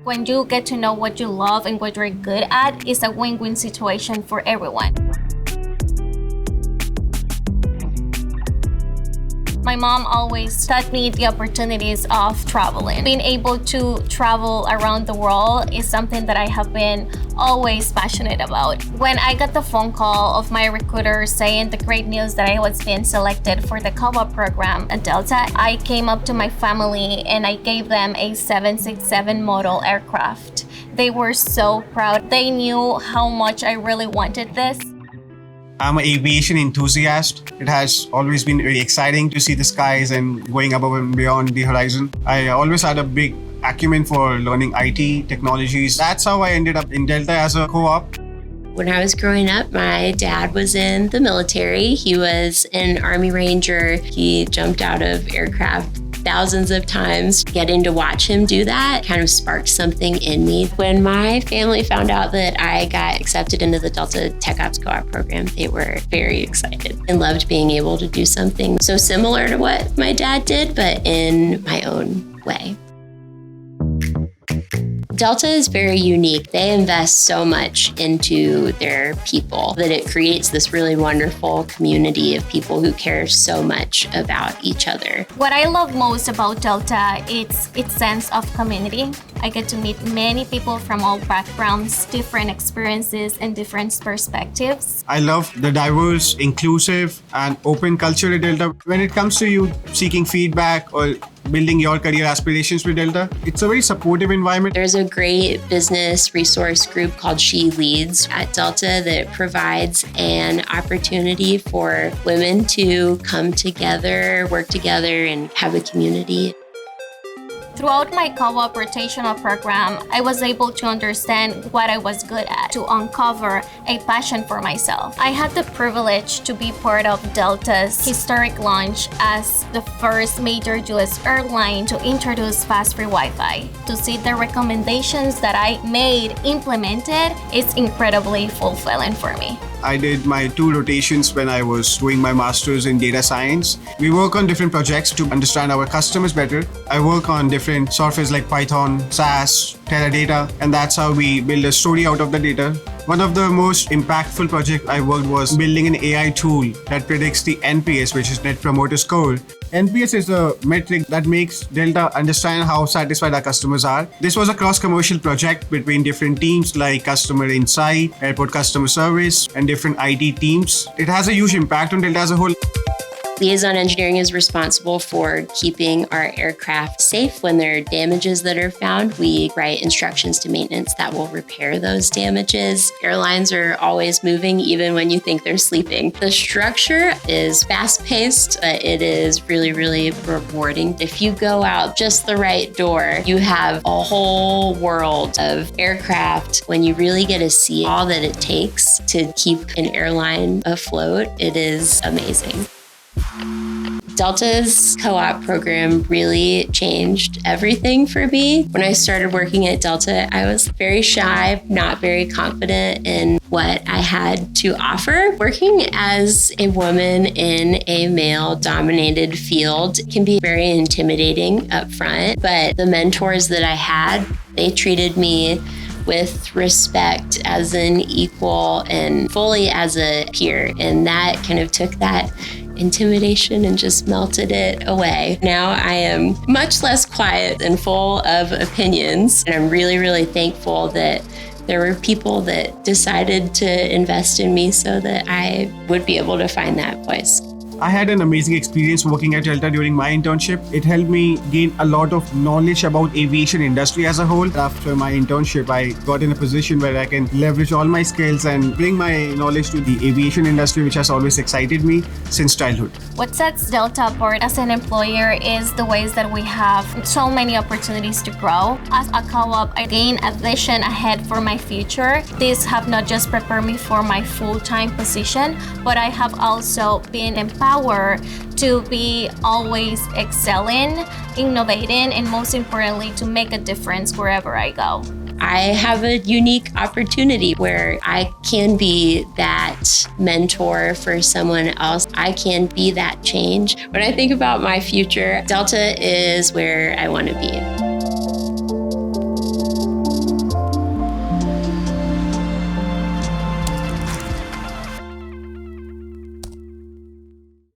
When you get to know what you love and what you're good at, it's a win-win situation for everyone. My mom always taught me the opportunities of traveling. Being able to travel around the world is something that I have been always passionate about. When I got the phone call of my recruiter saying the great news that I was being selected for the Co-op program at Delta, I came up to my family and I gave them a 767 model aircraft. They were so proud. They knew how much I really wanted this. I'm an aviation enthusiast. It has always been very exciting to see the skies and going above and beyond the horizon. I always had a big acumen for learning IT technologies. That's how I ended up in Delta as a co-op. When I was growing up, my dad was in the military. He was an Army Ranger. He jumped out of aircraft thousands of times. Getting to watch him do that kind of sparked something in me. When my family found out that I got accepted into the Delta Co-ops Co-op program, they were very excited and loved being able to do something so similar to what my dad did, but in my own way. Delta is very unique. They invest so much into their people that it creates this really wonderful community of people who care so much about each other. What I love most about Delta is its sense of community. I get to meet many people from all backgrounds, different experiences, and different perspectives. I love the diverse, inclusive, and open culture at Delta. When it comes to you seeking feedback or building your career aspirations with Delta, it's a very supportive environment. There's a great business resource group called She Leads at Delta that provides an opportunity for women to come together, work together, and have a community. Throughout my co-op rotational program, I was able to understand what I was good at, to uncover a passion for myself. I had the privilege to be part of Delta's historic launch as the first major US airline to introduce fast-free Wi-Fi. To see the recommendations that I made implemented, it's incredibly fulfilling for me. I did my 2 rotations when I was doing my master's in data science. We work on different projects to understand our customers better. I work on different softwares like Python, SAS, Teradata, and that's how we build a story out of the data. One of the most impactful projects I worked was building an AI tool that predicts the NPS, which is Net Promoter Score. NPS is a metric that makes Delta understand how satisfied our customers are. This was a cross-commercial project between different teams like customer insight, airport customer service, and different IT teams. It has a huge impact on Delta as a whole. Liaison engineering is responsible for keeping our aircraft safe. When there are damages that are found, we write instructions to maintenance that will repair those damages. Airlines are always moving, even when you think they're sleeping. The structure is fast-paced, but it is really, really rewarding. If you go out just the right door, you have a whole world of aircraft. When you really get to see all that it takes to keep an airline afloat, it is amazing. Delta's co-op program really changed everything for me. When I started working at Delta, I was very shy, not very confident in what I had to offer. Working as a woman in a male-dominated field can be very intimidating up front, but the mentors that I had, they treated me with respect as an equal and fully as a peer, and that kind of took that intimidation and just melted it away. Now I am much less quiet and full of opinions, and I'm really, really thankful that there were people that decided to invest in me so that I would be able to find that voice. I had an amazing experience working at Delta during my internship. It helped me gain a lot of knowledge about aviation industry as a whole. After my internship, I got in a position where I can leverage all my skills and bring my knowledge to the aviation industry, which has always excited me since childhood. What sets Delta apart as an employer is the ways that we have so many opportunities to grow. As a co-op, I gain a vision ahead for my future. These have not just prepared me for my full-time position, but I have also been empowered to be always excelling, innovating, and most importantly, to make a difference wherever I go. I have a unique opportunity where I can be that mentor for someone else. I can be that change. When I think about my future, Delta is where I want to be.